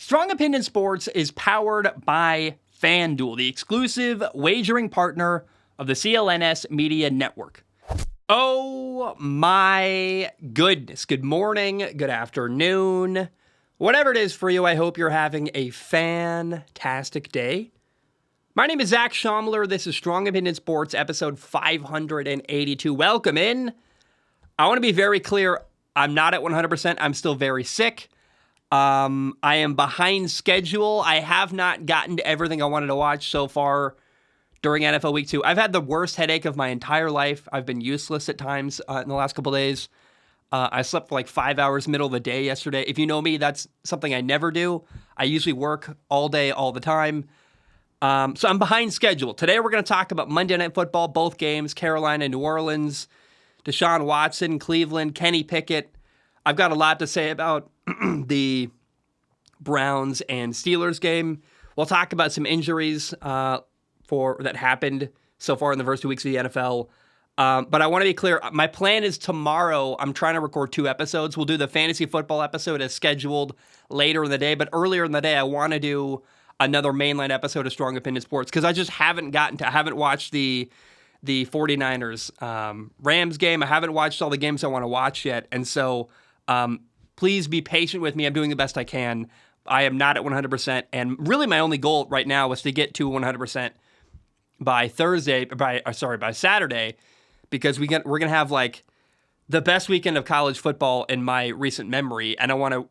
Strong Opinion Sports is powered by FanDuel, the exclusive wagering partner of the CLNS Media Network. Oh my goodness. Good morning, good afternoon. Whatever it is for you, I hope you're having a fantastic day. My name is Zach Schaumler. This is Strong Opinion Sports, episode 582. Welcome in. I want to be very clear. I'm not at 100%. I'm still very sick. I am behind schedule. I have not gotten to everything I wanted to watch so far during NFL Week 2. I've had the worst headache of my entire life. I've been useless at times in the last couple days. I slept for like 5 hours middle of the day yesterday. If you know me, that's something I never do. I usually work all day, all the time. So I'm behind schedule. Today we're going to talk about Monday Night Football, both games, Carolina, New Orleans, Deshaun Watson, Cleveland, Kenny Pickett. I've got a lot to say about the Browns and Steelers game. We'll talk about some injuries that happened so far in the first 2 weeks of the NFL. But I want to be clear. My plan is tomorrow. I'm trying to record 2 episodes. We'll do the fantasy football episode as scheduled later in the day. But earlier in the day, I want to do another mainline episode of Strong Opinion Sports because I just haven't watched the 49ers Rams game. I haven't watched all the games I want to watch yet. And so please be patient with me. I'm doing the best I can. I am not at 100%. And really my only goal right now is to get to 100% by Saturday, because we're going to have like the best weekend of college football in my recent memory. And I want to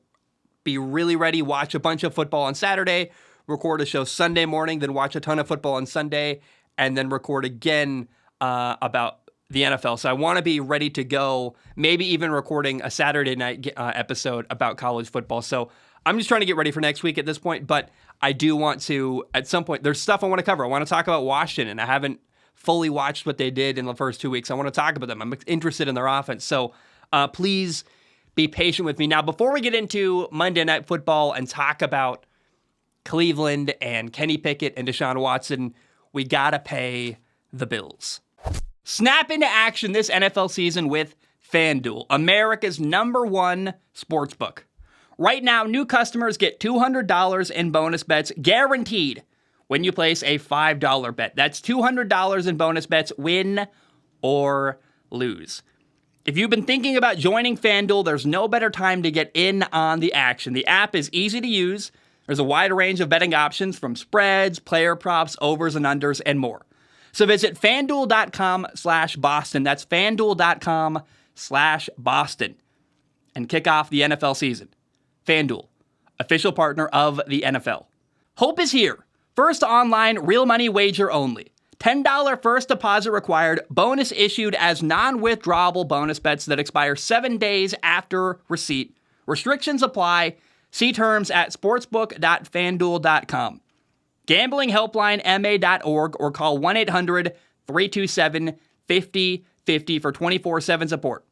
be really ready, watch a bunch of football on Saturday, record a show Sunday morning, then watch a ton of football on Sunday, and then record again about the NFL. So I want to be ready to go, maybe even recording a Saturday night episode about college football. So I'm just trying to get ready for next week at this point, but I do want to, at some point, there's stuff I want to cover. I want to talk about Washington. I haven't fully watched what they did in the first 2 weeks. I want to talk about them. I'm interested in their offense. So please be patient with me. Now, before we get into Monday Night Football and talk about Cleveland and Kenny Pickett and Deshaun Watson, we got to pay the bills. Snap into action this NFL season with FanDuel, America's #1 sportsbook. Right now, new customers get $200 in bonus bets guaranteed when you place a $5 bet. That's $200 in bonus bets, win or lose. If you've been thinking about joining FanDuel, there's no better time to get in on the action. The app is easy to use. There's a wide range of betting options from spreads, player props, overs and unders, and more. So visit FanDuel.com/Boston. That's FanDuel.com/Boston. And kick off the NFL season. FanDuel, official partner of the NFL. Hope is here. First online, real money wager only. $10 first deposit required. Bonus issued as non-withdrawable bonus bets that expire 7 days after receipt. Restrictions apply. See terms at sportsbook.fanduel.com. GamblingHelplineMA.org or call 1-800-327-5050 for 24/7 support.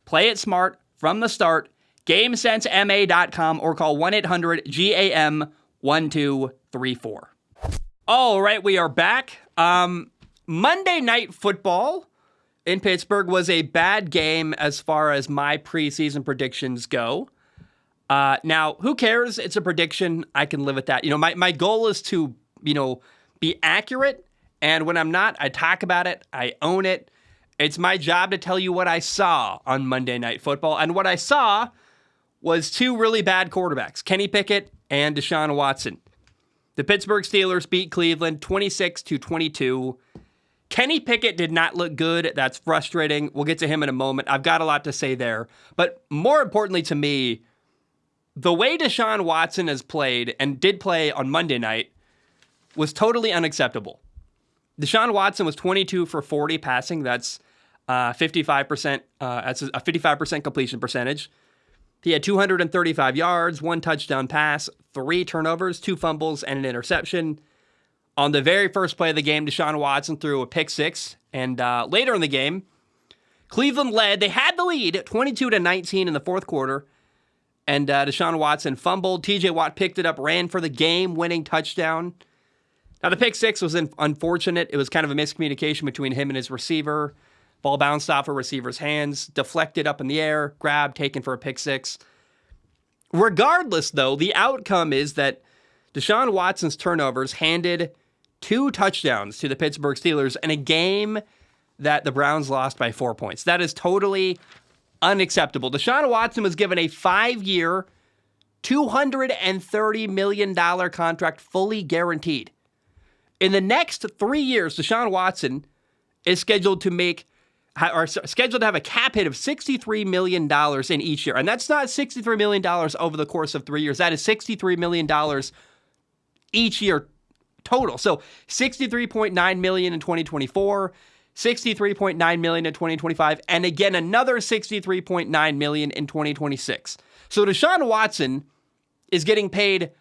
Play it smart from the start. GameSenseMA.com or call 1-800-GAM-1234. All right, we are back. Monday Night Football in Pittsburgh was a bad game as far as my preseason predictions go. Now, who cares? It's a prediction. I can live with that. My goal is to, be accurate. And when I'm not, I talk about it. I own it. It's my job to tell you what I saw on Monday Night Football. And what I saw was 2 really bad quarterbacks, Kenny Pickett and Deshaun Watson. The Pittsburgh Steelers beat Cleveland 26-22. Kenny Pickett did not look good. That's frustrating. We'll get to him in a moment. I've got a lot to say there. But more importantly to me, the way Deshaun Watson has played and did play on Monday night was totally unacceptable. Deshaun Watson was 22 for 40 passing. That's 55%. That's a 55% completion percentage. He had 235 yards, 1 touchdown pass, 3 turnovers, 2 fumbles, and an interception. On the very first play of the game, Deshaun Watson threw a pick 6. And later in the game, Cleveland led. They had the lead 22-19 in the fourth quarter. And Deshaun Watson fumbled. TJ Watt picked it up, ran for the game-winning touchdown. Now, the pick 6 was unfortunate. It was kind of a miscommunication between him and his receiver. Ball bounced off a receiver's hands, deflected up in the air, grabbed, taken for a pick 6. Regardless, though, the outcome is that Deshaun Watson's turnovers handed 2 touchdowns to the Pittsburgh Steelers in a game that the Browns lost by 4 points. That is totally unacceptable. Deshaun Watson was given a 5-year, $230 million contract, fully guaranteed. In the next 3 years, Deshaun Watson is scheduled to have a cap hit of $63 million in each year. And that's not $63 million over the course of 3 years. That is $63 million each year total. So $63.9 million in 2024, $63.9 million in 2025, and again another $63.9 million in 2026. So Deshaun Watson is getting paid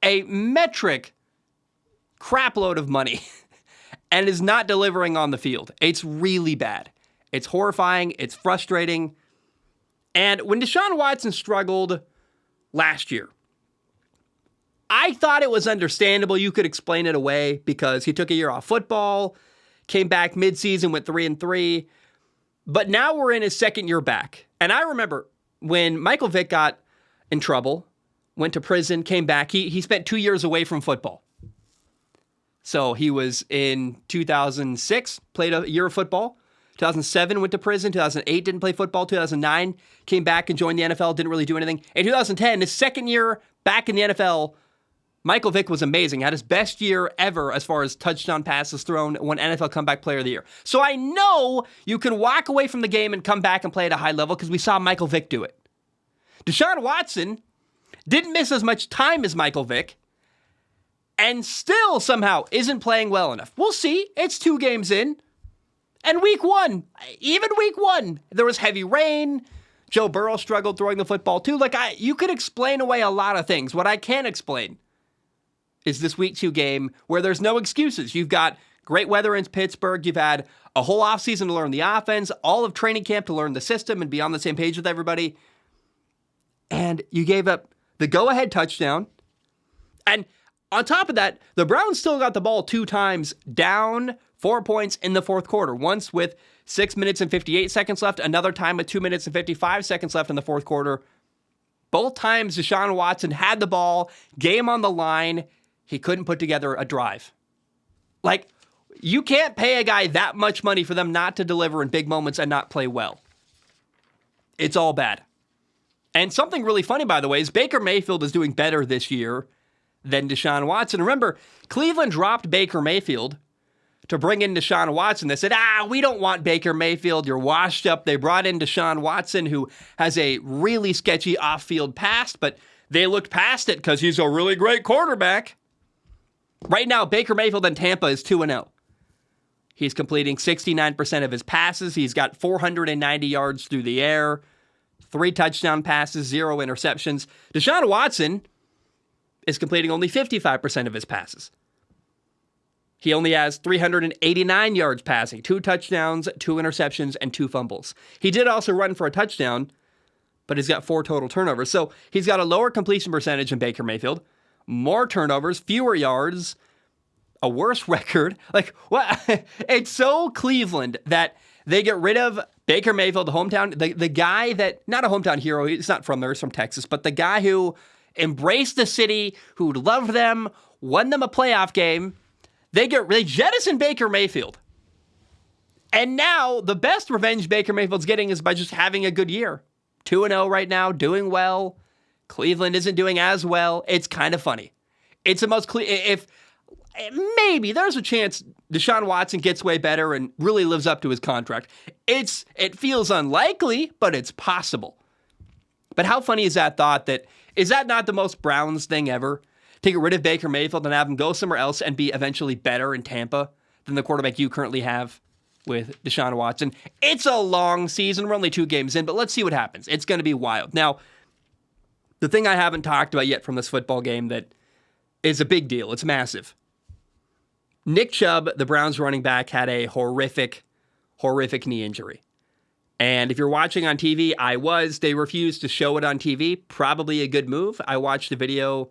a metric crapload of money and is not delivering on the field. It's really bad. It's horrifying. It's frustrating. And when Deshaun Watson struggled last year, I thought it was understandable. You could explain it away because he took a year off football, came back midseason, went 3-3. But now we're in his second year back. And I remember when Michael Vick got in trouble, went to prison, came back, he spent 2 years away from football. So he was in 2006, played a year of football. 2007, went to prison. 2008, didn't play football. 2009, came back and joined the NFL, didn't really do anything. In 2010, his second year back in the NFL, Michael Vick was amazing. Had his best year ever as far as touchdown passes thrown, won NFL Comeback Player of the Year. So I know you can walk away from the game and come back and play at a high level because we saw Michael Vick do it. Deshaun Watson didn't miss as much time as Michael Vick and still somehow isn't playing well enough. We'll see. It's 2 games in. And week 1, even week 1, there was heavy rain. Joe Burrow struggled throwing the football too. You could explain away a lot of things. What I can't explain is this week 2 game where there's no excuses. You've got great weather in Pittsburgh. You've had a whole offseason to learn the offense, all of training camp to learn the system and be on the same page with everybody. And you gave up the go-ahead touchdown. And on top of that, the Browns still got the ball 2 times down 4 points in the fourth quarter. Once with 6 minutes and 58 seconds left, another time with 2 minutes and 55 seconds left in the fourth quarter. Both times Deshaun Watson had the ball, game on the line. He couldn't put together a drive. You can't pay a guy that much money for them not to deliver in big moments and not play well. It's all bad. And something really funny, by the way, is Baker Mayfield is doing better this year than Deshaun Watson. Remember, Cleveland dropped Baker Mayfield to bring in Deshaun Watson. They said, we don't want Baker Mayfield. You're washed up. They brought in Deshaun Watson, who has a really sketchy off-field past, but they looked past it because he's a really great quarterback. Right now, Baker Mayfield in Tampa is 2-0. He's completing 69% of his passes. He's got 490 yards through the air, 3 touchdown passes, 0 interceptions. Deshaun Watson is completing only 55% of his passes. He only has 389 yards passing, 2 touchdowns, 2 interceptions, and 2 fumbles. He did also run for a touchdown, but he's got 4 total turnovers. So he's got a lower completion percentage than Baker Mayfield, more turnovers, fewer yards, a worse record. What? It's so Cleveland that they get rid of Baker Mayfield, the hometown, the guy that, not a hometown hero, he's not from there, he's from Texas, but the guy who embraced the city, who loved them, won them a playoff game. They jettison Baker Mayfield. And now the best revenge Baker Mayfield's getting is by just having a good year. 2-0 right now, doing well. Cleveland isn't doing as well. It's kind of funny. It's the most if maybe there's a chance Deshaun Watson gets way better and really lives up to his contract. It feels unlikely, but it's possible. But how funny is that thought? Is that not the most Browns thing ever? To get rid of Baker Mayfield and have him go somewhere else and be eventually better in Tampa than the quarterback you currently have with Deshaun Watson. It's a long season. We're only 2 games in, but let's see what happens. It's going to be wild. Now, the thing I haven't talked about yet from this football game that is a big deal, it's massive. Nick Chubb, the Browns running back, had a horrific knee injury. And if you're watching on TV, they refused to show it on TV. Probably a good move. I watched the video.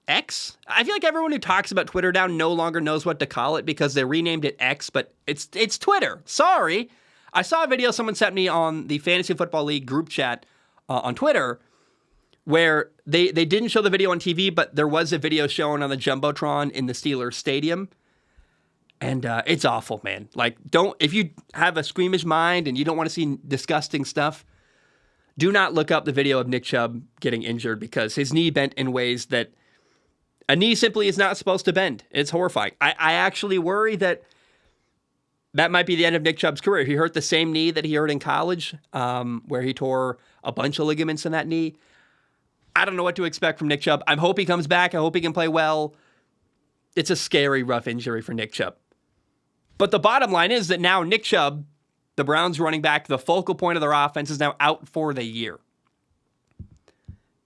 X? I feel like everyone who talks about Twitter now no longer knows what to call it because they renamed it X, but it's Twitter. Sorry. I saw a video someone sent me on the Fantasy Football League group chat on Twitter where they didn't show the video on TV, but there was a video shown on the Jumbotron in the Steelers stadium. And it's awful, man. Like, if you have a squeamish mind and you don't want to see disgusting stuff, do not look up the video of Nick Chubb getting injured, because his knee bent in ways that a knee simply is not supposed to bend. It's horrifying. I actually worry that might be the end of Nick Chubb's career. He hurt the same knee that he hurt in college, where he tore a bunch of ligaments in that knee. I don't know what to expect from Nick Chubb. I hope he comes back. I hope he can play well. It's a scary, rough injury for Nick Chubb. But the bottom line is that now Nick Chubb, the Browns running back, the focal point of their offense, is now out for the year.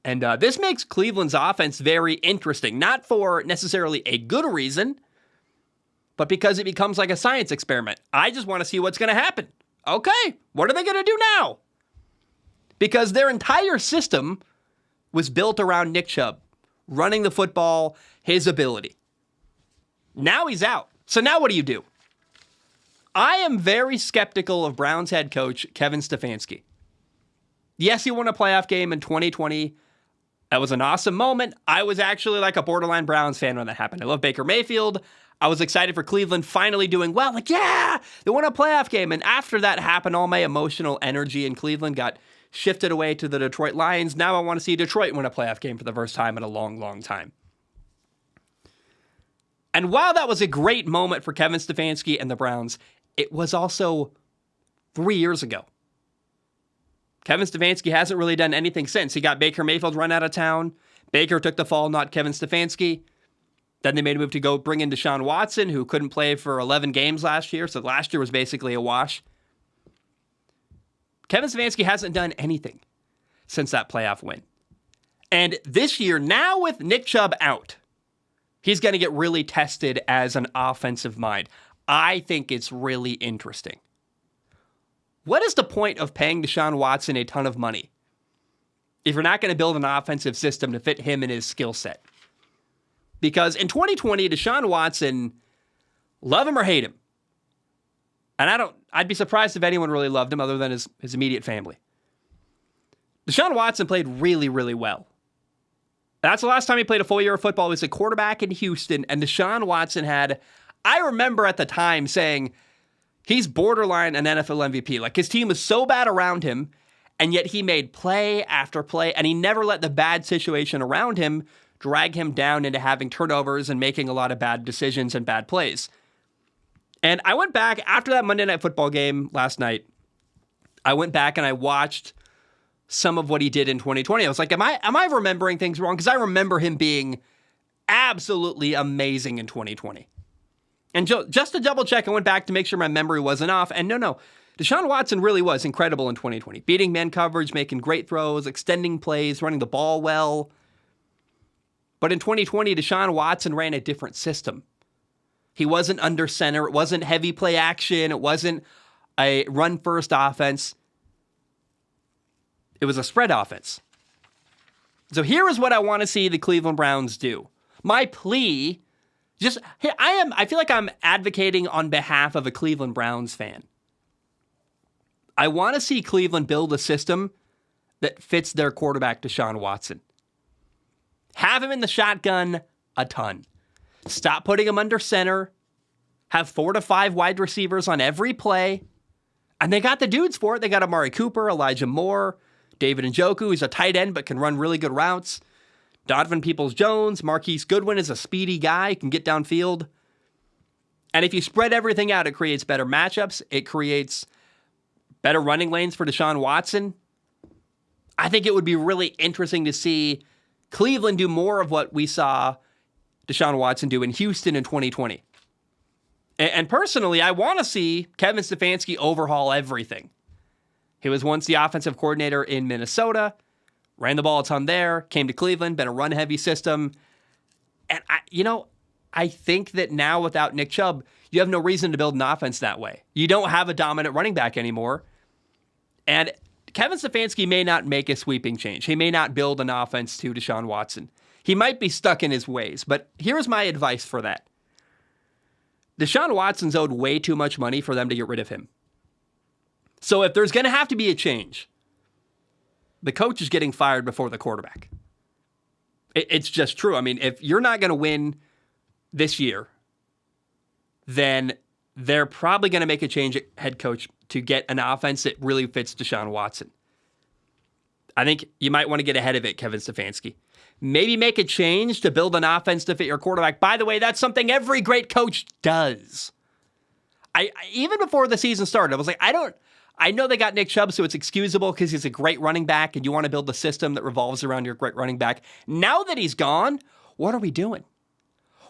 And this makes Cleveland's offense very interesting, not for necessarily a good reason, but because it becomes like a science experiment. I just want to see what's going to happen. Okay, what are they going to do now? Because their entire system was built around Nick Chubb, running the football, his ability. Now he's out. So now what do you do? I am very skeptical of Browns head coach Kevin Stefanski. Yes, he won a playoff game in 2020. That was an awesome moment. I was actually like a borderline Browns fan when that happened. I love Baker Mayfield. I was excited for Cleveland finally doing well. Like, yeah, they won a playoff game. And after that happened, all my emotional energy in Cleveland got shifted away to the Detroit Lions. Now I want to see Detroit win a playoff game for the first time in a long, long time. And while that was a great moment for Kevin Stefanski and the Browns, it was also 3 years ago. Kevin Stefanski hasn't really done anything since. He got Baker Mayfield run out of town. Baker took the fall, not Kevin Stefanski. Then they made a move to go bring in Deshaun Watson, who couldn't play for 11 games last year. So last year was basically a wash. Kevin Stefanski hasn't done anything since that playoff win. And this year, now with Nick Chubb out, he's going to get really tested as an offensive mind. I think it's really interesting. What is the point of paying Deshaun Watson a ton of money if you're not going to build an offensive system to fit him and his skill set? Because in 2020, Deshaun Watson, love him or hate him, and I'd be surprised if anyone really loved him other than his immediate family. Deshaun Watson played really, really well. That's the last time he played a full year of football. He was a quarterback in Houston, and Deshaun Watson I remember at the time saying, he's borderline an NFL MVP. Like, his team was so bad around him, and yet he made play after play, and he never let the bad situation around him drag him down into having turnovers and making a lot of bad decisions and bad plays. And I went back after that Monday Night Football game last night. I went back and I watched some of what he did in 2020. I was like, am I remembering things wrong? Because I remember him being absolutely amazing in 2020. And just to double check, I went back to make sure my memory wasn't off. And no, Deshaun Watson really was incredible in 2020. Beating man coverage, making great throws, extending plays, running the ball well. But in 2020, Deshaun Watson ran a different system. He wasn't under center. It wasn't heavy play action. It wasn't a run-first offense. It was a spread offense. So here is what I want to see the Cleveland Browns do. My plea, I feel like I'm advocating on behalf of a Cleveland Browns fan. I want to see Cleveland build a system that fits their quarterback, Deshaun Watson. Have him in the shotgun a ton. Stop putting him under center. Have 4 to 5 wide receivers on every play. And they got the dudes for it. They got Amari Cooper, Elijah Moore, David Njoku, who's a tight end but can run really good routes. Donovan Peoples-Jones, Marquise Goodwin is a speedy guy, can get downfield. And if you spread everything out, it creates better matchups. It creates better running lanes for Deshaun Watson. I think it would be really interesting to see Cleveland do more of what we saw Deshaun Watson do in Houston in 2020. And personally, I want to see Kevin Stefanski overhaul everything. He was once the offensive coordinator in Minnesota, ran the ball a ton there, came to Cleveland, been a run-heavy system. And, I think that now without Nick Chubb, you have no reason to build an offense that way. You don't have a dominant running back anymore. And Kevin Stefanski may not make a sweeping change. He may not build an offense to Deshaun Watson. He might be stuck in his ways, but here's my advice for that. Deshaun Watson's owed way too much money for them to get rid of him. So if there's going to have to be a change, the coach is getting fired before the quarterback. It's just true. I mean, if you're not going to win this year, then they're probably going to make a change at head coach to get an offense that really fits Deshaun Watson. I think you might want to get ahead of it, Kevin Stefanski. Maybe make a change to build an offense to fit your quarterback. By the way, that's something every great coach does. I even before the season started, I was like, I know they got Nick Chubb, so it's excusable because he's a great running back and you want to build a system that revolves around your great running back. Now that he's gone, what are we doing?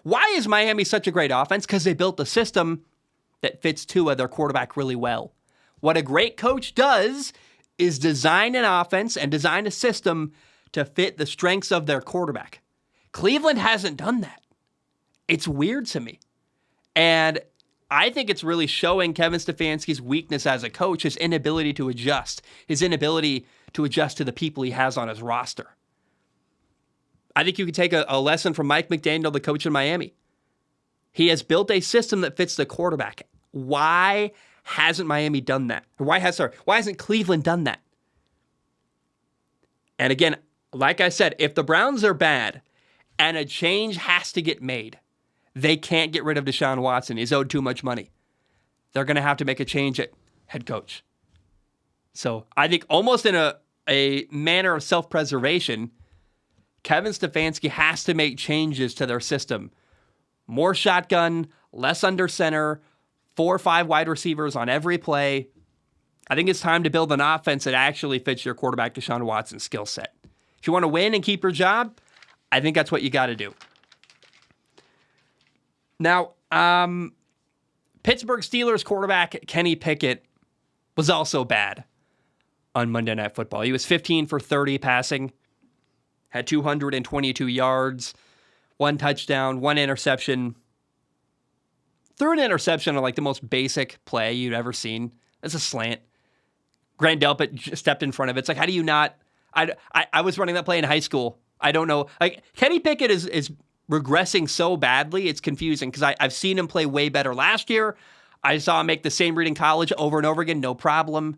Why is Miami such a great offense? Because they built a system that fits Tua, their quarterback, really well. What a great coach does is design an offense and design a system to fit the strengths of their quarterback. Cleveland hasn't done that. It's weird to me. And I think it's really showing Kevin Stefanski's weakness as a coach, his inability to adjust to the people he has on his roster. I think you could take a lesson from Mike McDaniel, the coach in Miami. He has built a system that fits the quarterback. Why hasn't Miami done that? Why hasn't Cleveland done that? And again, like I said, if the Browns are bad and a change has to get made, they can't get rid of Deshaun Watson. He's owed too much money. They're going to have to make a change at head coach. So I think almost in a manner of self-preservation, Kevin Stefanski has to make changes to their system. More shotgun, less under center, 4 or 5 wide receivers on every play. I think it's time to build an offense that actually fits your quarterback, Deshaun Watson's skill set. If you want to win and keep your job, I think that's what you got to do. Now, Pittsburgh Steelers quarterback Kenny Pickett was also bad on Monday Night Football. He was 15 for 30 passing, had 222 yards, 1 touchdown, 1 interception. Threw an interception on like the most basic play you'd ever seen. It's a slant. Grant Delpit stepped in front of it. It's like, how do you not? I was running that play in high school. I don't know. Like, Kenny Pickett is regressing so badly, it's confusing because I've seen him play way better last year. I saw him make the same read in college over and over again, no problem.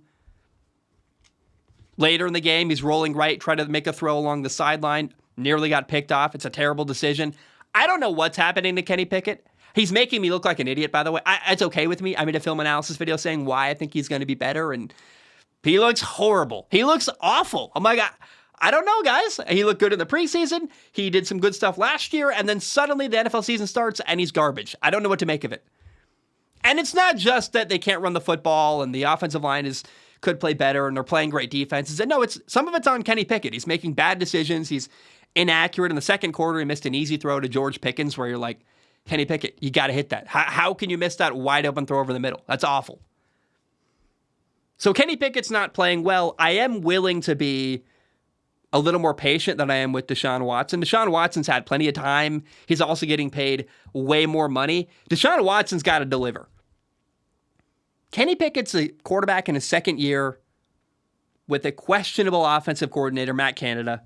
Later in the game, he's rolling right, trying to make a throw along the sideline, nearly got picked off. It's a terrible decision. I don't know what's happening to Kenny Pickett. He's making me look like an idiot, by the way. It's okay with me. I made a film analysis video saying why I think he's going to be better, and he looks horrible. He looks awful. Oh my God. I don't know, guys. He looked good in the preseason. He did some good stuff last year, and then suddenly the NFL season starts, and he's garbage. I don't know what to make of it. And it's not just that they can't run the football, and the offensive line could play better, and they're playing great defenses. And no, some of it's on Kenny Pickett. He's making bad decisions. He's inaccurate. In the second quarter, he missed an easy throw to George Pickens, where you're like, Kenny Pickett, you got to hit that. How can you miss that wide open throw over the middle? That's awful. So Kenny Pickett's not playing well. I am willing to be a little more patient than I am with Deshaun Watson. Deshaun Watson's had plenty of time. He's also getting paid way more money. Deshaun Watson's got to deliver. Kenny Pickett's a quarterback in his second year with a questionable offensive coordinator, Matt Canada.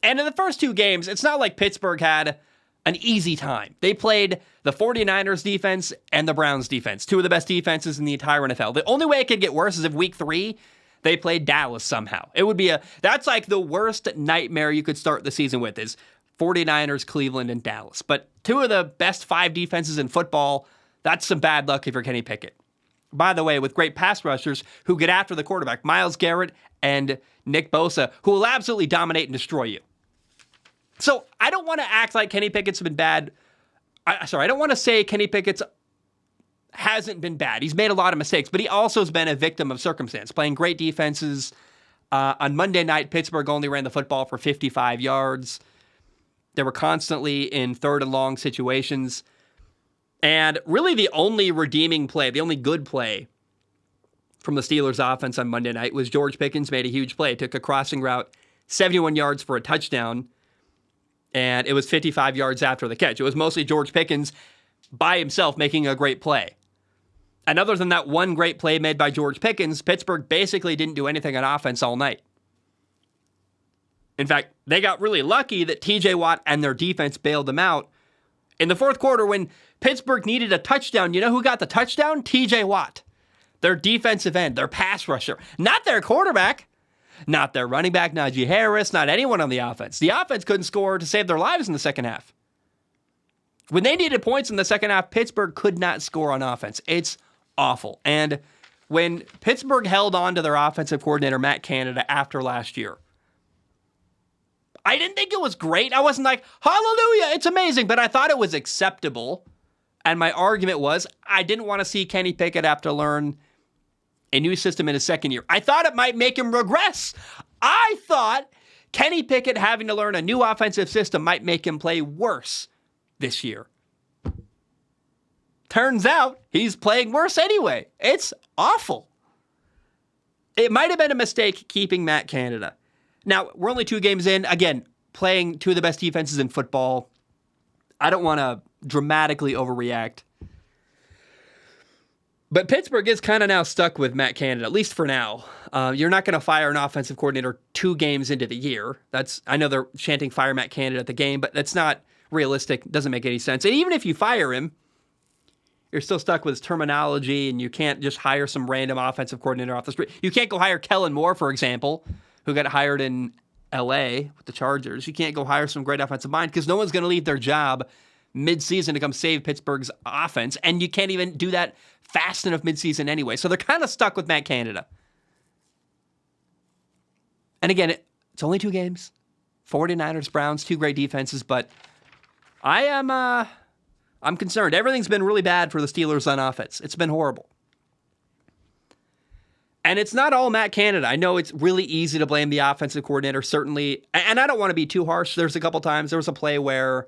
And in the first 2 games, it's not like Pittsburgh had an easy time. They played the 49ers defense and the Browns defense, 2 of the best defenses in the entire NFL. The only way it could get worse is if week 3, they played Dallas somehow. It would be that's like the worst nightmare you could start the season with is 49ers, Cleveland, and Dallas. But 2 of the best 5 defenses in football, that's some bad luck if you're Kenny Pickett. By the way, with great pass rushers who get after the quarterback, Myles Garrett and Nick Bosa, who will absolutely dominate and destroy you. So I don't want to act like Kenny Pickett's been bad. I don't want to say Kenny Pickett's hasn't been bad. He's made a lot of mistakes, but he also has been a victim of circumstance, playing great defenses. On Monday night, Pittsburgh only ran the football for 55 yards. They were constantly in 3rd and long situations. And really the only redeeming play, the only good play from the Steelers offense on Monday night was George Pickens made a huge play, took a crossing route, 71 yards for a touchdown, and it was 55 yards after the catch. It was mostly George Pickens by himself making a great play. And other than that one great play made by George Pickens, Pittsburgh basically didn't do anything on offense all night. In fact, they got really lucky that TJ Watt and their defense bailed them out. In the 4th quarter, when Pittsburgh needed a touchdown, you know who got the touchdown? TJ Watt. Their defensive end, their pass rusher. Not their quarterback. not their running back, Najee Harris, not anyone on the offense. The offense couldn't score to save their lives in the second half. When they needed points in the second half, Pittsburgh could not score on offense. It's awful. And when Pittsburgh held on to their offensive coordinator, Matt Canada, after last year, I didn't think it was great. I wasn't like, hallelujah, it's amazing, but I thought it was acceptable. And my argument was, I didn't want to see Kenny Pickett have to learn a new system in his second year. I thought it might make him regress. I thought Kenny Pickett having to learn a new offensive system might make him play worse this year. Turns out he's playing worse anyway. It's awful. It might have been a mistake keeping Matt Canada. Now, we're only 2 games in. Again, playing 2 of the best defenses in football. I don't want to dramatically overreact. But Pittsburgh is kind of now stuck with Matt Canada, at least for now. You're not going to fire an offensive coordinator 2 games into the year. I know they're chanting fire Matt Canada at the game, but that's not realistic. Doesn't make any sense. And even if you fire him, you're still stuck with his terminology, and you can't just hire some random offensive coordinator off the street. You can't go hire Kellen Moore, for example, who got hired in L.A. with the Chargers. You can't go hire some great offensive mind because no one's going to leave their job midseason to come save Pittsburgh's offense, and you can't even do that fast enough midseason anyway. So they're kind of stuck with Matt Canada. And again, it's only 2 games. 49ers, Browns, 2 great defenses, but I'm concerned. Everything's been really bad for the Steelers on offense. It's been horrible. And it's not all Matt Canada. I know it's really easy to blame the offensive coordinator, certainly. And I don't want to be too harsh. There's a couple times. There was a play where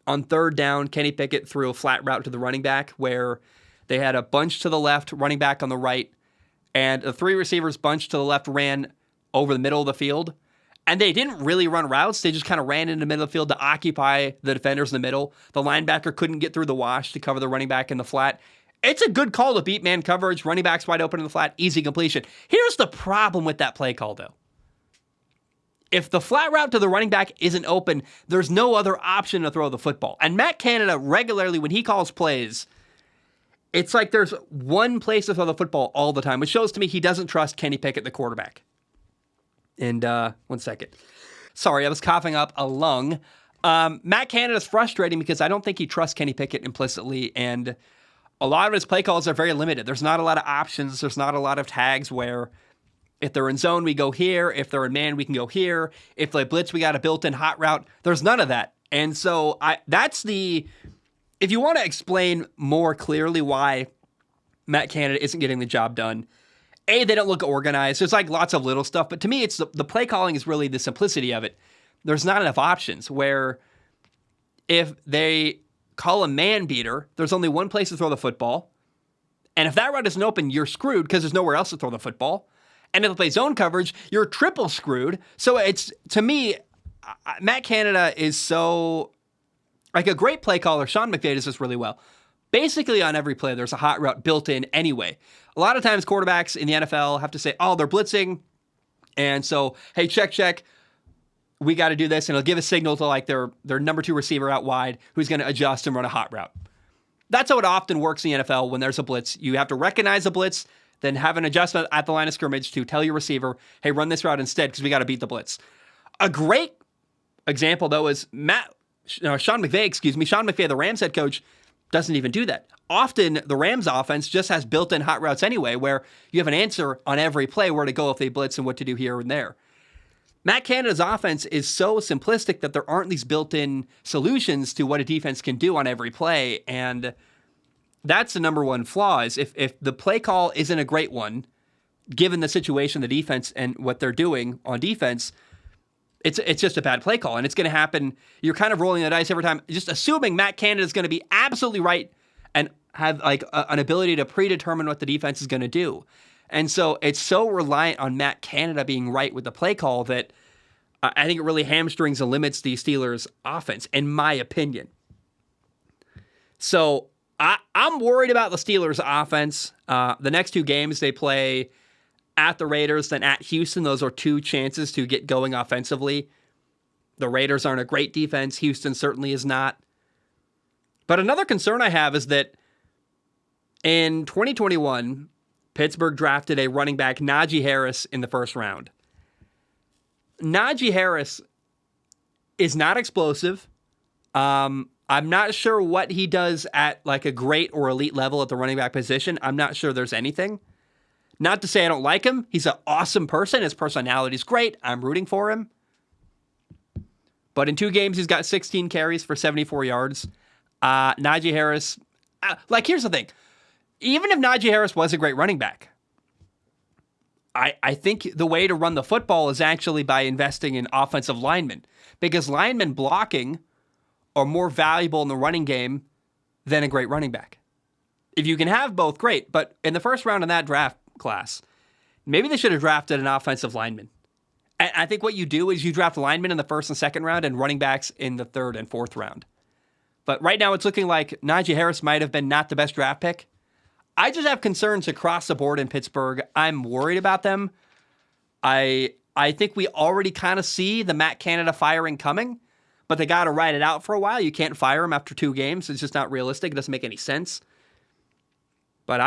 on 3rd down, Kenny Pickett threw a flat route to the running back where they had a bunch to the left, running back on the right, and the 3 receivers bunched to the left ran over the middle of the field. And they didn't really run routes. They just kind of ran into the middle of the field to occupy the defenders in the middle. The linebacker couldn't get through the wash to cover the running back in the flat. It's a good call to beat man coverage. Running back's wide open in the flat, easy completion. Here's the problem with that play call, though. If the flat route to the running back isn't open, there's no other option to throw the football. And Matt Canada, regularly, when he calls plays, it's like there's one place to throw the football all the time, which shows to me he doesn't trust Kenny Pickett, the quarterback. And 1 second. Sorry, I was coughing up a lung. Matt Canada's frustrating because I don't think he trusts Kenny Pickett implicitly, and a lot of his play calls are very limited. There's not a lot of options. There's not a lot of tags where if they're in zone, we go here. If they're in man, we can go here. If they blitz, we got a built-in hot route. There's none of that. And so if you want to explain more clearly why Matt Canada isn't getting the job done, A, they don't look organized. There's like lots of little stuff. But to me, it's the play calling is really the simplicity of it. There's not enough options where if they call a man beater, there's only one place to throw the football. And if that route isn't open, you're screwed because there's nowhere else to throw the football. And if they play zone coverage, you're triple screwed. So it's, to me, Matt Canada is so, like a great play caller. Sean McVay does this really well. Basically on every play, there's a hot route built in anyway. A lot of times quarterbacks in the NFL have to say, oh, they're blitzing. And so, hey, check. We got to do this. And it'll give a signal to like their number 2 receiver out wide who's going to adjust and run a hot route. That's how it often works in the NFL when there's a blitz. You have to recognize a blitz, then have an adjustment at the line of scrimmage to tell your receiver, hey, run this route instead because we got to beat the blitz. A great example, though, is Sean McVay, the Rams head coach, doesn't even do that. Often, the Rams offense just has built-in hot routes anyway, where you have an answer on every play where to go if they blitz and what to do here and there. Matt Canada's offense is so simplistic that there aren't these built-in solutions to what a defense can do on every play, and that's the number one flaw is if the play call isn't a great one, given the situation, the defense, and what they're doing on defense, it's just a bad play call, and it's going to happen. You're kind of rolling the dice every time, just assuming Matt Canada is going to be absolutely right and have like an ability to predetermine what the defense is going to do. And so it's so reliant on Matt Canada being right with the play call that I think it really hamstrings and limits the Steelers' offense, in my opinion. So I'm worried about the Steelers' offense. The next 2 games they play at the Raiders, then at Houston. Those are 2 chances to get going offensively. The Raiders aren't a great defense. Houston certainly is not. But another concern I have is that in 2021, Pittsburgh drafted a running back, Najee Harris, in the first round. Najee Harris is not explosive. I'm not sure what he does at like a great or elite level at the running back position. I'm not sure there's anything. Not to say I don't like him. He's an awesome person. His personality is great. I'm rooting for him. But in 2 games, he's got 16 carries for 74 yards. Najee Harris, here's the thing. Even if Najee Harris was a great running back, I think the way to run the football is actually by investing in offensive linemen, because linemen blocking are more valuable in the running game than a great running back. If you can have both, great. But in the first round in that draft class, maybe they should have drafted an offensive lineman. And I think what you do is you draft linemen in the first and second round and running backs in the third and fourth round. But right now it's looking like Najee Harris might have been not the best draft pick. I just have concerns across the board in Pittsburgh. I'm worried about them. I think we already kind of see the Matt Canada firing coming, but they got to ride it out for a while. You can't fire him after 2 games. It's just not realistic. It doesn't make any sense. But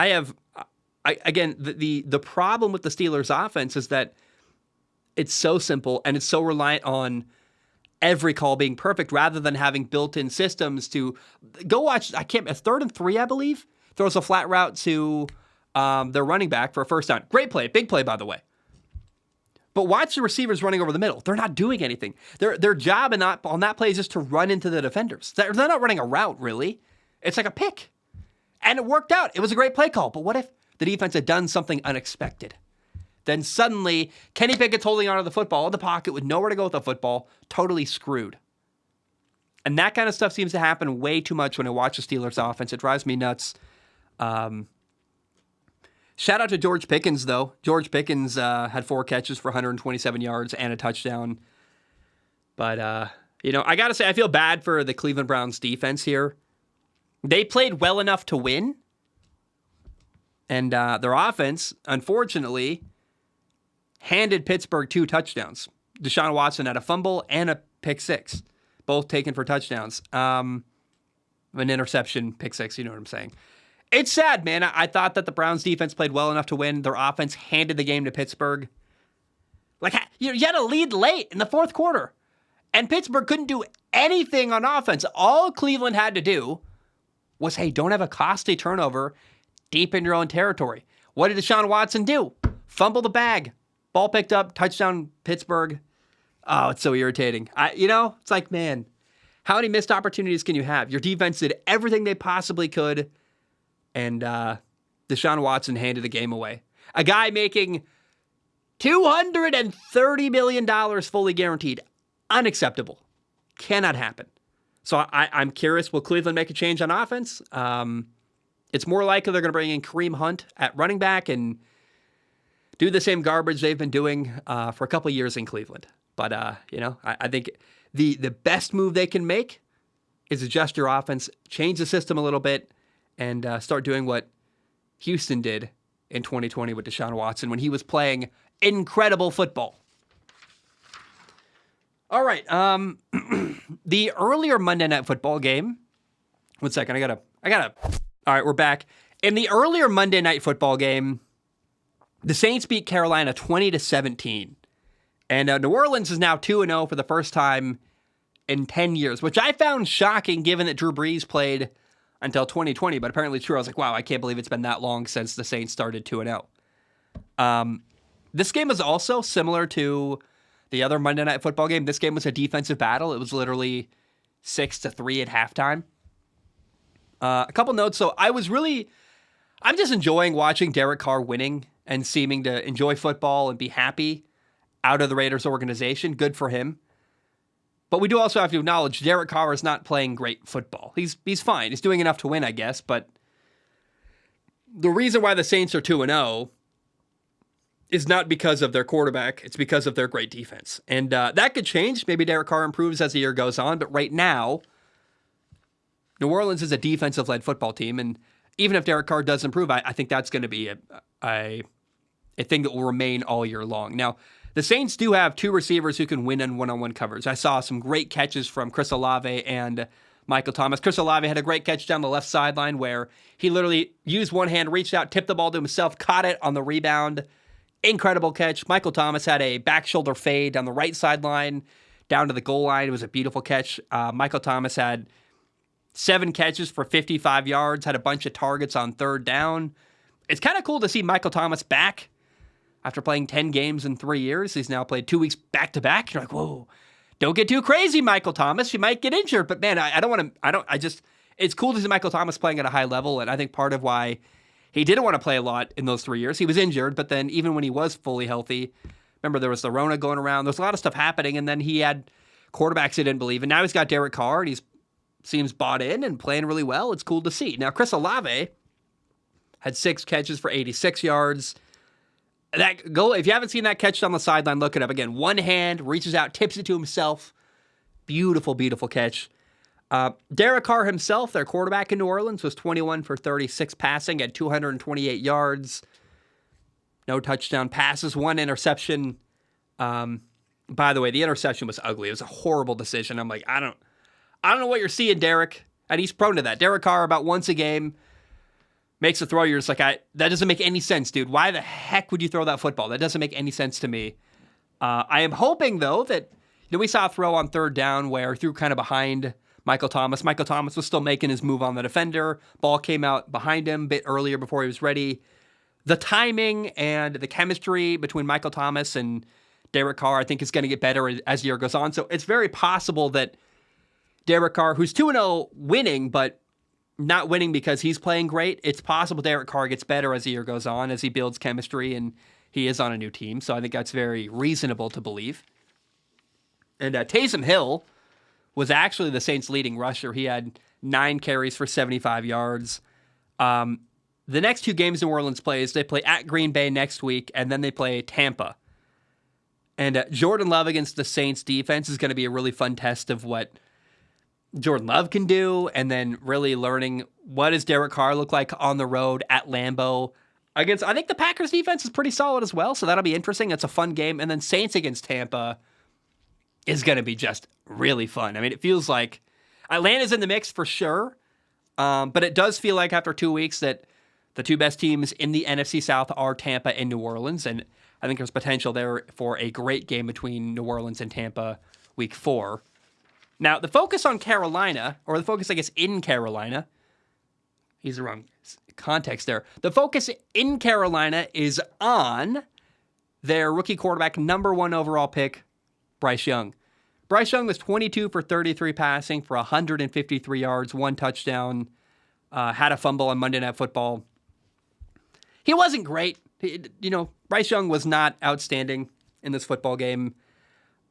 again, the problem with the Steelers' offense is that it's so simple and it's so reliant on every call being perfect rather than having built-in systems to go watch. A 3rd and 3, I believe, throws a flat route to their running back for a first down. Great play, big play, by the way. But watch the receivers running over the middle. They're not doing anything. Their job on that play is just to run into the defenders. They're not running a route, really. It's like a pick. And it worked out. It was a great play call. But what if the defense had done something unexpected? Then suddenly, Kenny Pickett's holding onto the football in the pocket with nowhere to go with the football, totally screwed. And that kind of stuff seems to happen way too much when I watch the Steelers offense. It drives me nuts. Shout out to George Pickens, though. George Pickens had 4 catches for 127 yards and a touchdown. But, I got to say, I feel bad for the Cleveland Browns defense here. They played well enough to win. And their offense, unfortunately, handed Pittsburgh 2 touchdowns. Deshaun Watson had a fumble and a pick 6, both taken for touchdowns. An interception, pick 6, you know what I'm saying. It's sad, man. I thought that the Browns defense played well enough to win. Their offense handed the game to Pittsburgh. You had a lead late in the 4th quarter, and Pittsburgh couldn't do anything on offense. All Cleveland had to do was, hey, don't have a costly turnover deep in your own territory. What did Deshaun Watson do? Fumble the bag. Ball picked up, touchdown, Pittsburgh. Oh, it's so irritating. It's like, man, how many missed opportunities can you have? Your defense did everything they possibly could, and Deshaun Watson handed the game away. A guy making $230 million fully guaranteed. Unacceptable. Cannot happen. So I'm curious, will Cleveland make a change on offense? It's more likely they're going to bring in Kareem Hunt at running back and do the same garbage they've been doing for a couple years in Cleveland. But, I think the best move they can make is adjust your offense, change the system a little bit, and start doing what Houston did in 2020 with Deshaun Watson when he was playing incredible football. All right. The earlier Monday Night Football game. 1 second. I gotta. All right, we're back. In the earlier Monday Night Football game, the Saints beat Carolina 20-17. And New Orleans is now 2-0 for the first time in 10 years, which I found shocking given that Drew Brees played until 2020, but apparently true. I was like, wow, I can't believe it's been that long since the Saints started 2-0. This game was also similar to the other Monday Night Football game. This game was a defensive battle. It was literally 6-3 at halftime. A couple notes. So I'm just enjoying watching Derek Carr winning and seeming to enjoy football and be happy out of the Raiders organization. Good for him. But we do also have to acknowledge Derek Carr is not playing great football. He's fine. He's doing enough to win, I guess. But the reason why the Saints are 2-0 is not because of their quarterback. It's because of their great defense. And that could change. Maybe Derek Carr improves as the year goes on. But right now, New Orleans is a defensive-led football team. And even if Derek Carr does improve, I think that's going to be a thing that will remain all year long. Now, the Saints do have 2 receivers who can win in one-on-one coverage. I saw some great catches from Chris Olave and Michael Thomas. Chris Olave had a great catch down the left sideline where he literally used one hand, reached out, tipped the ball to himself, caught it on the rebound. Incredible catch. Michael Thomas had a back shoulder fade down the right sideline, down to the goal line. It was a beautiful catch. Michael Thomas had 7 catches for 55 yards, had a bunch of targets on third down. It's kind of cool to see Michael Thomas back after playing 10 games in 3 years. He's now played 2 weeks back-to-back. You're like, whoa, don't get too crazy, Michael Thomas. You might get injured. But, man, it's cool to see Michael Thomas playing at a high level, and I think part of why he didn't want to play a lot in those 3 years. He was injured, but then even when he was fully healthy, remember there was the Rona going around. There's a lot of stuff happening, and then he had quarterbacks he didn't believe. And now he's got Derek Carr, and he seems bought in and playing really well. It's cool to see. Now, Chris Olave had 6 catches for 86 yards. That goal, if you haven't seen that catch on the sideline, look it up again. One hand, reaches out, tips it to himself. Beautiful, beautiful catch. Derek Carr himself, their quarterback in New Orleans, was 21 for 36 passing at 228 yards. No touchdown passes, 1 interception. By the way, the interception was ugly. It was a horrible decision. I'm like, I don't know what you're seeing, Derek. And he's prone to that. Derek Carr, about once a game, makes a throw. You're just like, that doesn't make any sense, dude. Why the heck would you throw that football? That doesn't make any sense to me. I am hoping, though, that we saw a throw on third down where threw kind of behind Michael Thomas. Michael Thomas was still making his move on the defender. Ball came out behind him a bit earlier before he was ready. The timing and the chemistry between Michael Thomas and Derek Carr, I think, is going to get better as the year goes on. So it's very possible that Derek Carr, who's 2-0 winning, but not winning because he's playing great, it's possible Derek Carr gets better as the year goes on, as he builds chemistry and he is on a new team. So I think that's very reasonable to believe. And Taysom Hill was actually the Saints' leading rusher. He had 9 carries for 75 yards. The next 2 games New Orleans plays, they play at Green Bay next week, and then they play Tampa. And Jordan Love against the Saints defense is going to be a really fun test of what Jordan Love can do, and then really learning what does Derek Carr look like on the road at Lambeau. I think the Packers defense is pretty solid as well, so that'll be interesting. It's a fun game. And then Saints against Tampa is going to be just really fun. I mean, it feels like Atlanta's in the mix for sure, but it does feel like after 2 weeks that the 2 best teams in the NFC South are Tampa and New Orleans, and I think there's potential there for a great game between New Orleans and Tampa week 4. Now, the focus on Carolina, or the focus, I guess, in Carolina, he's the wrong context there. The focus in Carolina is on their rookie quarterback, number 1 overall pick, Bryce Young. Bryce Young was 22 for 33 passing for 153 yards, 1 touchdown, had a fumble on Monday Night Football. He wasn't great. Bryce Young was not outstanding in this football game.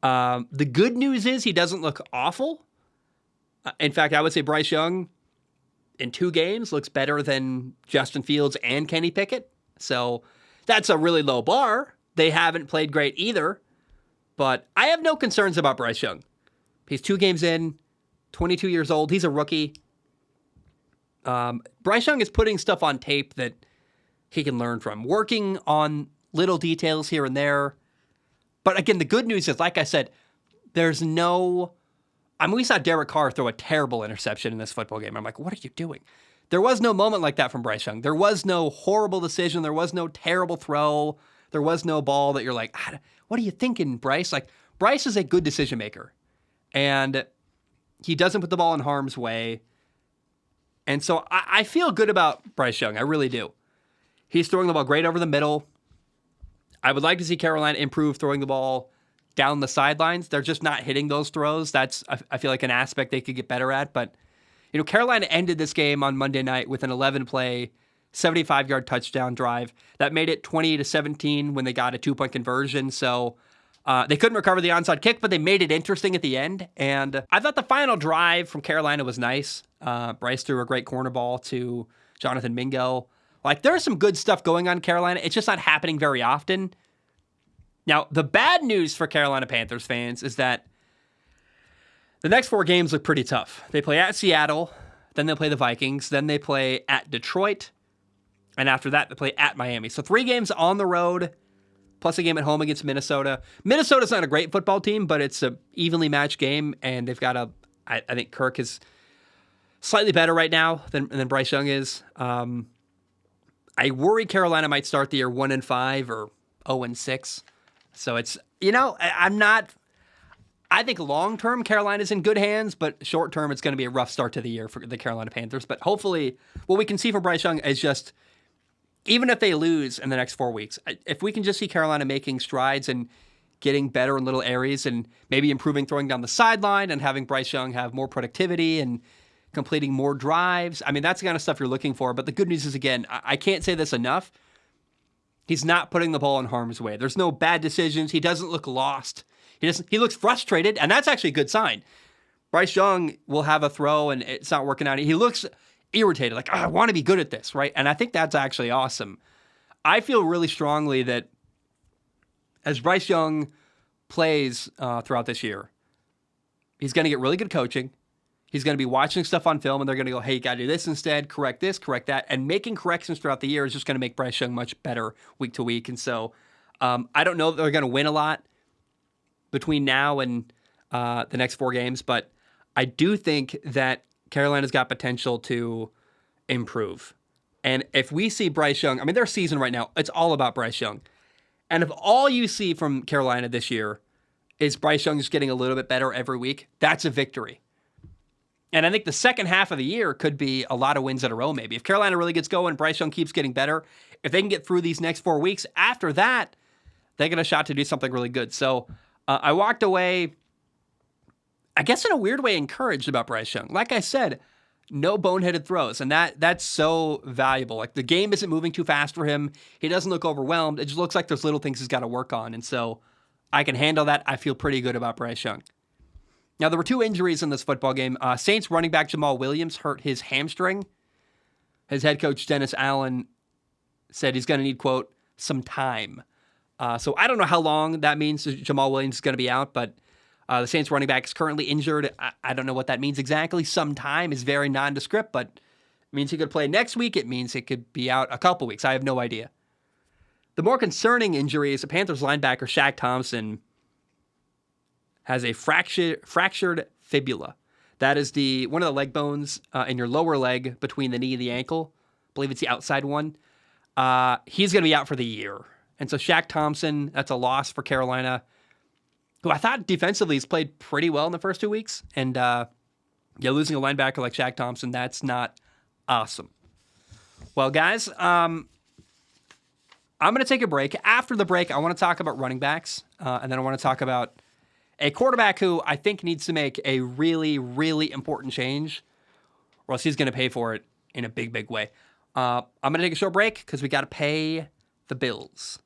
The good news is he doesn't look awful. In fact, I would say Bryce Young in 2 games looks better than Justin Fields and Kenny Pickett. So that's a really low bar. They haven't played great either. But I have no concerns about Bryce Young. He's 2 games in, 22 years old. He's a rookie. Bryce Young is putting stuff on tape that he can learn from, working on little details here and there. But again, the good news is, like I said, we saw Derek Carr throw a terrible interception in this football game. I'm like, what are you doing? There was no moment like that from Bryce Young. There was no horrible decision. There was no terrible throw. There was no ball that you're like, what are you thinking, Bryce? Like, Bryce is a good decision maker. And he doesn't put the ball in harm's way. And so I feel good about Bryce Young. I really do. He's throwing the ball great over the middle. I would like to see Carolina improve throwing the ball down the sidelines. They're just not hitting those throws. That's, I feel like, an aspect they could get better at. But, Carolina ended this game on Monday night with an 11-play, 75-yard touchdown drive. That made it 20-17 when they got a 2-point conversion. So they couldn't recover the onside kick, but they made it interesting at the end. And I thought the final drive from Carolina was nice. Bryce threw a great corner ball to Jonathan Mingo. Like, there's some good stuff going on in Carolina. It's just not happening very often. Now, the bad news for Carolina Panthers fans is that the next 4 games look pretty tough. They play at Seattle, then they play the Vikings, then they play at Detroit, and after that, they play at Miami. So 3 games on the road, plus a game at home against Minnesota. Minnesota's not a great football team, but it's an evenly matched game, and they've got I think Kirk has slightly better right now than Bryce Young is. I worry Carolina might start the year 1-5 or 0-6. So it's, I think long-term Carolina's in good hands, but short-term it's going to be a rough start to the year for the Carolina Panthers. But hopefully what we can see from Bryce Young is just, even if they lose in the next 4 weeks, if we can just see Carolina making strides and getting better in little areas and maybe improving throwing down the sideline and having Bryce Young have more productivity and completing more drives. I mean, that's the kind of stuff you're looking for. But the good news is, again, I can't say this enough. He's not putting the ball in harm's way. There's no bad decisions. He doesn't look lost. He looks frustrated, and that's actually a good sign. Bryce Young will have a throw, and it's not working out. He looks irritated, like, I want to be good at this, right? And I think that's actually awesome. I feel really strongly that as Bryce Young plays throughout this year, he's going to get really good coaching. He's going to be watching stuff on film, and they're going to go, hey, you got to do this instead, correct this, correct that. And making corrections throughout the year is just going to make Bryce Young much better week to week. And so I don't know that they're going to win a lot between now and the next 4 games, but I do think that Carolina's got potential to improve. And if we see Bryce Young, I mean, their season right now, it's all about Bryce Young. And if all you see from Carolina this year is Bryce Young just getting a little bit better every week, that's a victory. And I think the second half of the year could be a lot of wins in a row, maybe. If Carolina really gets going, Bryce Young keeps getting better, if they can get through these next 4 weeks, after that, they get a shot to do something really good. So I walked away, I guess in a weird way, encouraged about Bryce Young. Like I said, no boneheaded throws, and that's so valuable. Like, the game isn't moving too fast for him. He doesn't look overwhelmed. It just looks like there's little things he's got to work on. And so I can handle that. I feel pretty good about Bryce Young. Now, there were 2 injuries in this football game. Saints running back Jamal Williams hurt his hamstring. His head coach, Dennis Allen, said he's going to need, quote, some time. So I don't know how long that means Jamal Williams is going to be out, but the Saints running back is currently injured. I don't know what that means exactly. Some time is very nondescript, but it means he could play next week. It means he could be out a couple weeks. I have no idea. The more concerning injury is the Panthers linebacker Shaq Thompson has a fractured fibula. That is one of the leg bones in your lower leg between the knee and the ankle. I believe it's the outside one. He's going to be out for the year. And so Shaq Thompson, that's a loss for Carolina, who I thought defensively has played pretty well in the first 2 weeks. And losing a linebacker like Shaq Thompson, that's not awesome. Well, guys, I'm going to take a break. After the break, I want to talk about running backs, and then I want to talk about a quarterback who I think needs to make a really, really important change, or else he's going to pay for it in a big, big way. I'm going to take a short break because we got to pay the bills.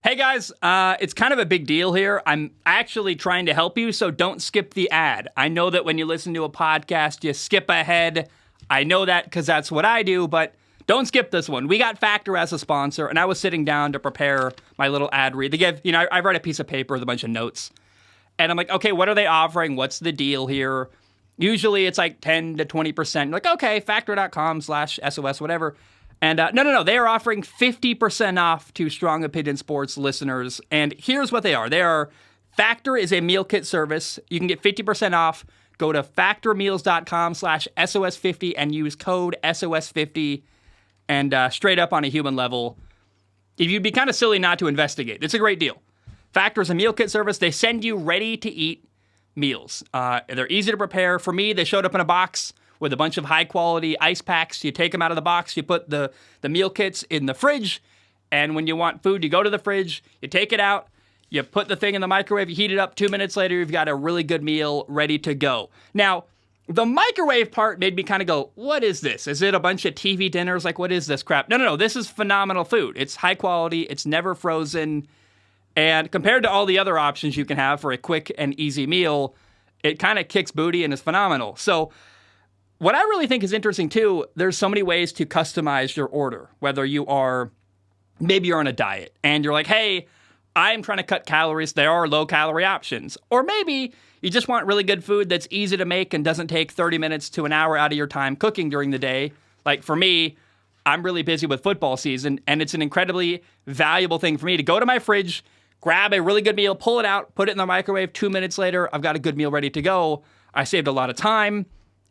Hey guys, it's kind of a big deal here. I'm actually trying to help you, so don't skip the ad. I know that when you listen to a podcast, you skip ahead. I know that because that's what I do, but don't skip this one. We got Factor as a sponsor, and I was sitting down to prepare my little ad read. They give, I write a piece of paper with a bunch of notes. And I'm like, okay, what are they offering? What's the deal here? Usually it's like 10 to 20%. Like, okay, factor.com/SOS, whatever. And no. They are offering 50% off to Strong Opinion Sports listeners. And here's what they are. Factor is a meal kit service. You can get 50% off. Go to factormeals.com/SOS50 and use code SOS50. And straight up on a human level, you'd be kind of silly not to investigate. It's a great deal. Factor is a meal kit service. They send you ready-to-eat meals. They're easy to prepare. For me, they showed up in a box with a bunch of high-quality ice packs. You take them out of the box. You put the meal kits in the fridge. And when you want food, you go to the fridge. You take it out. You put the thing in the microwave. You heat it up. 2 minutes later, you've got a really good meal ready to go. Now, the microwave part made me kind of go, what is this? Is it a bunch of TV dinners? Like, what is this crap? No. This is phenomenal food. It's high quality. It's never frozen. And compared to all the other options you can have for a quick and easy meal, it kind of kicks booty and is phenomenal. So what I really think is interesting too, there's so many ways to customize your order, whether maybe you're on a diet and you're like, hey, I'm trying to cut calories. There are low calorie options. Or maybe you just want really good food that's easy to make and doesn't take 30 minutes to an hour out of your time cooking during the day. Like for me, I'm really busy with football season, and it's an incredibly valuable thing for me to go to my fridge, grab a really good meal, pull it out, put it in the microwave. 2 minutes later, I've got a good meal ready to go. I saved a lot of time.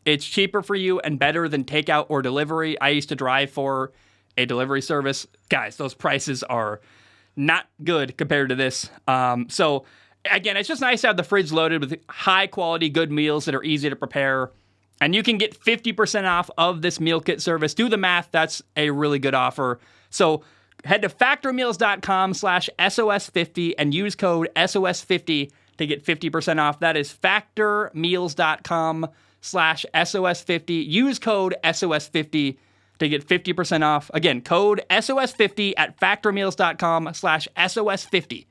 It's cheaper for you and better than takeout or delivery. I used to drive for a delivery service. Guys, those prices are not good compared to this. So again, it's just nice to have the fridge loaded with high quality, good meals that are easy to prepare. And you can get 50% off of this meal kit service. Do the math. That's a really good offer. So head to factormeals.com/SOS50 and use code SOS50 to get 50% off. That is factormeals.com/SOS50. Use code SOS50 to get 50% off. Again, code SOS50 at factormeals.com/SOS50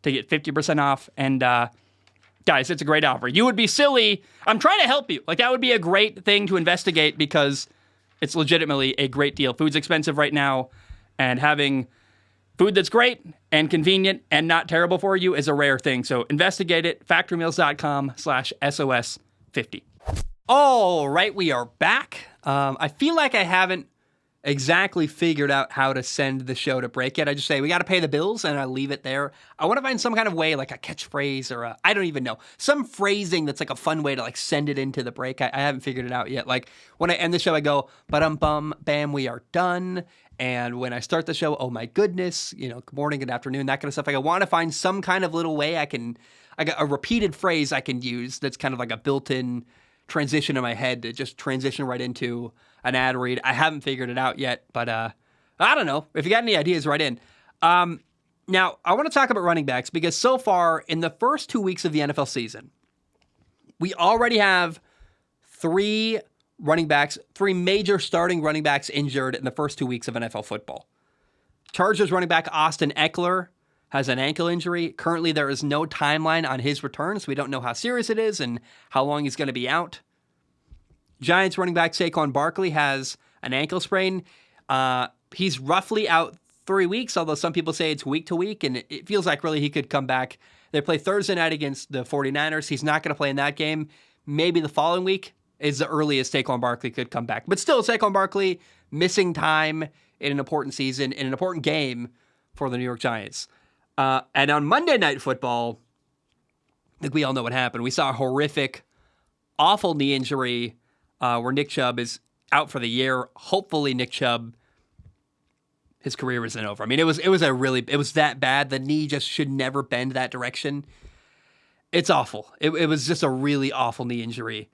to get 50% off. And guys, it's a great offer. You would be silly. I'm trying to help you. Like, that would be a great thing to investigate because it's legitimately a great deal. Food's expensive right now, and having food that's great and convenient and not terrible for you is a rare thing. So investigate it. Factormeals.com/SOS50. All right, we are back. I feel like I haven't exactly figured out how to send the show to break yet. I just say, we got to pay the bills, and I leave it there. I want to find some kind of way, like a catchphrase or I don't even know, some phrasing that's like a fun way to like send it into the break. I haven't figured it out yet. Like when I end the show, I go, ba-dum-bum, bam, we are done. And when I start the show, oh my goodness, good morning, good afternoon, that kind of stuff. Like I want to find some kind of little way I got a repeated phrase I can use that's kind of like a built-in transition in my head to just transition right into an ad read. I haven't figured it out yet, but I don't know. If you got any ideas, write in. Now, I want to talk about running backs because so far in the first 2 weeks of the NFL season, we already have three major starting running backs injured in the first 2 weeks of NFL football. Chargers running back Austin Eckler has an ankle injury. Currently, there is no timeline on his return, so we don't know how serious it is and how long he's going to be out. Giants running back Saquon Barkley has an ankle sprain. He's roughly out 3 weeks, although some people say it's week to week, and it feels like really he could come back. They play Thursday night against the 49ers. He's not going to play in that game. Maybe the following week is the earliest Saquon Barkley could come back. But still, Saquon Barkley missing time in an important season, in an important game for the New York Giants. And on Monday Night Football, I think we all know what happened. We saw a horrific, awful knee injury where Nick Chubb is out for the year. Hopefully Nick Chubb, his career isn't over. I mean, it was that bad. The knee just should never bend that direction. It's awful. It was just a really awful knee injury.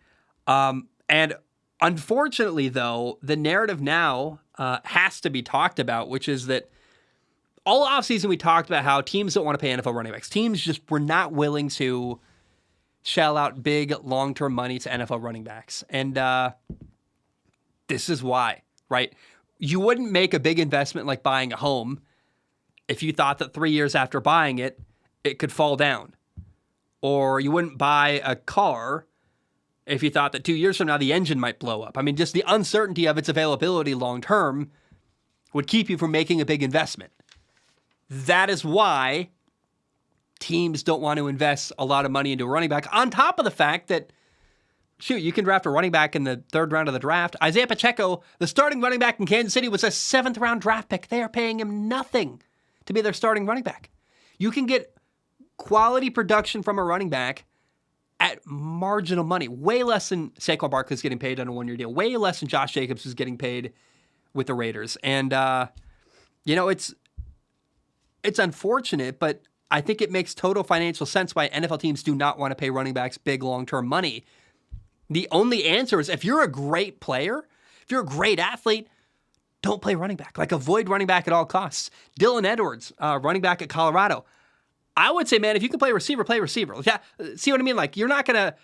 And unfortunately, though, the narrative now has to be talked about, which is that all offseason we talked about how teams don't want to pay NFL running backs. Teams just were not willing to shell out big long-term money to NFL running backs. And this is why, right? You wouldn't make a big investment like buying a home if you thought that 3 years after buying it, it could fall down. Or you wouldn't buy a car if you thought that 2 years from now the engine might blow up. I mean, just the uncertainty of its availability long-term would keep you from making a big investment. That is why teams don't want to invest a lot of money into a running back, on top of the fact that, you can draft a running back in the third round of the draft. Isaiah Pacheco, the starting running back in Kansas City, was a 7th-round draft pick. They are paying him nothing to be their starting running back. You can get quality production from a running back at marginal money, way less than Saquon Barkley is getting paid on a one-year deal, way less than Josh Jacobs is getting paid with the Raiders. And, it's unfortunate, but I think it makes total financial sense why NFL teams do not want to pay running backs big long-term money. The only answer is if you're a great player, if you're a great athlete, don't play running back. Like, avoid running back at all costs. Dylan Edwards, running back at Colorado. I would say, man, if you can play receiver, play receiver. Yeah, see what I mean? Like, you're not going to,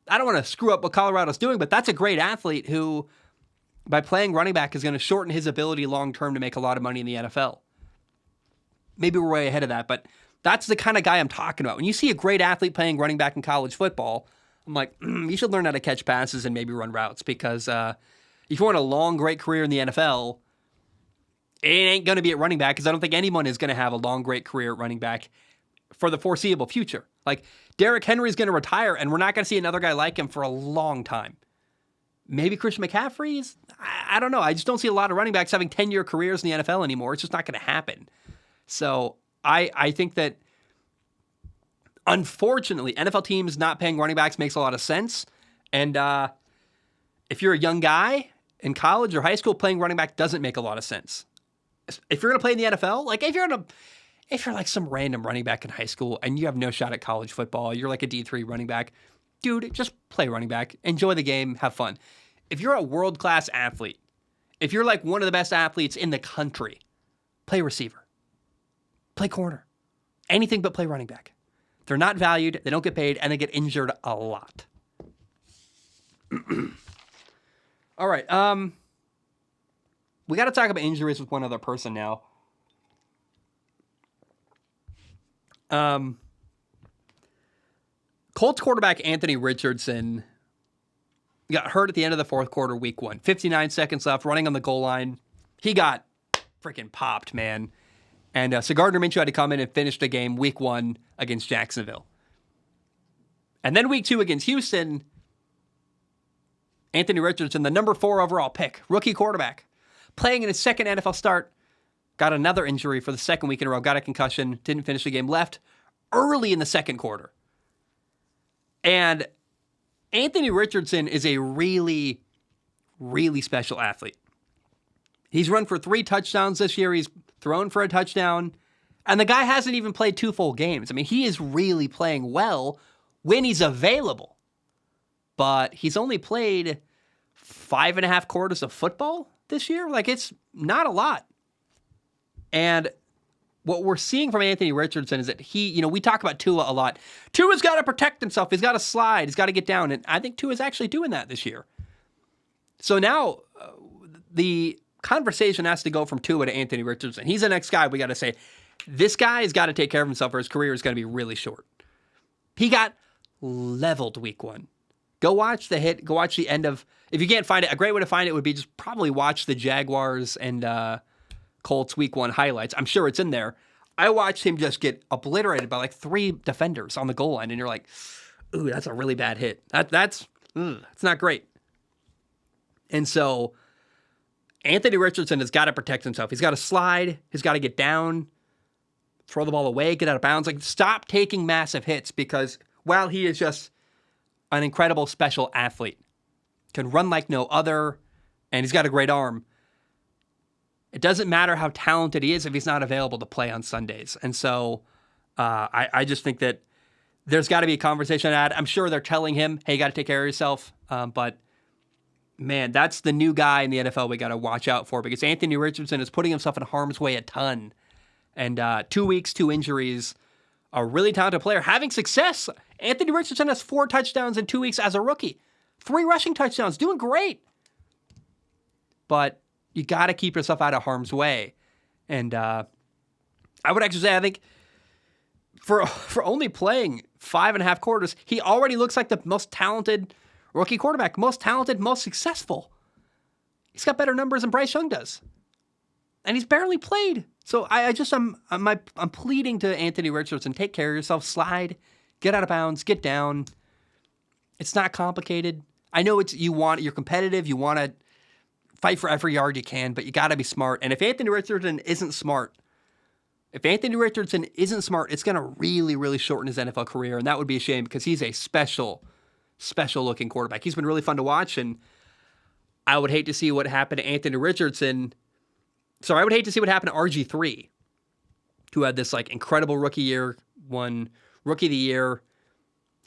I don't want to screw up what Colorado's doing, but that's a great athlete who, by playing running back, is going to shorten his ability long-term to make a lot of money in the NFL. Maybe we're way ahead of that, but that's the kind of guy I'm talking about. When you see a great athlete playing running back in college football, I'm like, you should learn how to catch passes and maybe run routes, because if you want a long, great career in the NFL, it ain't going to be at running back, because I don't think anyone is going to have a long, great career at running back for the foreseeable future. Like, Derrick Henry is going to retire, and we're not going to see another guy like him for a long time. Maybe Christian McCaffrey's? I don't know. I just don't see a lot of running backs having 10-year careers in the NFL anymore. It's just not going to happen. So I think that, unfortunately, NFL teams not paying running backs makes a lot of sense. And if you're a young guy in college or high school, playing running back doesn't make a lot of sense. If you're going to play in the NFL, like if you're like some random running back in high school and you have no shot at college football, you're like a D3 running back, dude, just play running back, enjoy the game, have fun. If you're a world-class athlete, if you're like one of the best athletes in the country, play receiver, play corner, anything but play running back. They're not valued, they don't get paid, and they get injured a lot. All right, we got to talk about injuries with one other person now. Colts quarterback Anthony Richardson got hurt at the end of the fourth quarter, week 1. 59 seconds left, running on the goal line. He got freaking popped, man. And so Gardner Minshew had to come in and finish the game week 1 against Jacksonville. And then week 2 against Houston, Anthony Richardson, the number 4 overall pick, rookie quarterback, playing in his second NFL start, got another injury for the second week in a row, got a concussion, didn't finish the game, left early in the second quarter. And Anthony Richardson is a really, really special athlete. He's run for 3 touchdowns this year. He's thrown for a touchdown. And the guy hasn't even played 2 full games. I mean, he is really playing well when he's available. But he's only played 5.5 quarters of football this year. Like, it's not a lot. And what we're seeing from Anthony Richardson is that we talk about Tua a lot. Tua's got to protect himself. He's got to slide. He's got to get down. And I think Tua's actually doing that this year. So now the conversation has to go from Tua to Anthony Richardson. He's the next guy we got to say, this guy has got to take care of himself or his career is going to be really short. He got leveled week 1. Go watch the hit. Go watch the end of, if you can't find it, a great way to find it would be just probably watch the Jaguars and Colts week 1 highlights. I'm sure it's in there. I watched him just get obliterated by like 3 defenders on the goal line, and you're like, ooh, that's a really bad hit. That's not great. And so Anthony Richardson has got to protect himself. He's got to slide. He's got to get down, throw the ball away, get out of bounds. Like, stop taking massive hits, because while he is just an incredible special athlete, can run like no other, and he's got a great arm, it doesn't matter how talented he is if he's not available to play on Sundays. And so I just think that there's got to be a conversation had. I'm sure they're telling him, hey, you got to take care of yourself. But, man, that's the new guy in the NFL we got to watch out for, because Anthony Richardson is putting himself in harm's way a ton. And 2 weeks, 2 injuries, a really talented player having success. Anthony Richardson has 4 touchdowns in 2 weeks as a rookie. 3 rushing touchdowns, doing great. But you got to keep yourself out of harm's way. And I would actually say, I think for only playing 5.5 quarters, he already looks like the most talented rookie quarterback, most talented, most successful. He's got better numbers than Bryce Young does. And he's barely played. So I'm pleading to Anthony Richardson, take care of yourself, slide, get out of bounds, get down. It's not complicated. I know you're competitive, you want to fight for every yard you can, but you got to be smart. And if Anthony Richardson isn't smart, it's going to really, really shorten his NFL career, and that would be a shame, because he's a special looking quarterback. He's been really fun to watch, and I would hate to see what happened to Anthony Richardson. So I would hate to see what happened to RG3, who had this like incredible rookie year, won Rookie of the Year,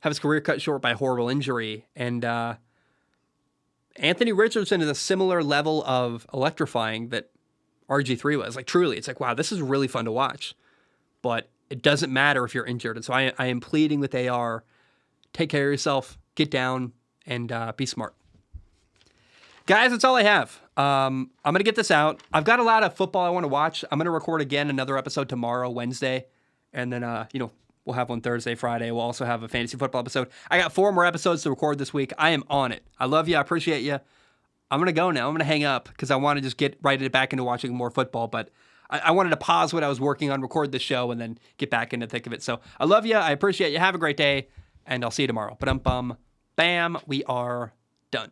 have his career cut short by a horrible injury. And Anthony Richardson is a similar level of electrifying that RG3 was. Like, truly, it's like, wow, this is really fun to watch. But it doesn't matter if you're injured. And so I am pleading with AR, take care of yourself, get down, and be smart. Guys, that's all I have. I'm going to get this out. I've got a lot of football I want to watch. I'm going to record again another episode tomorrow, Wednesday. And then, we'll have one Thursday, Friday. We'll also have a fantasy football episode. I got 4 more episodes to record this week. I am on it. I love you. I appreciate you. I'm going to go now. I'm going to hang up because I want to just get right back into watching more football. But I wanted to pause what I was working on, record the show, and then get back into the thick of it. So I love you. I appreciate you. Have a great day. And I'll see you tomorrow. Ba-dum-bum. Bam. We are done.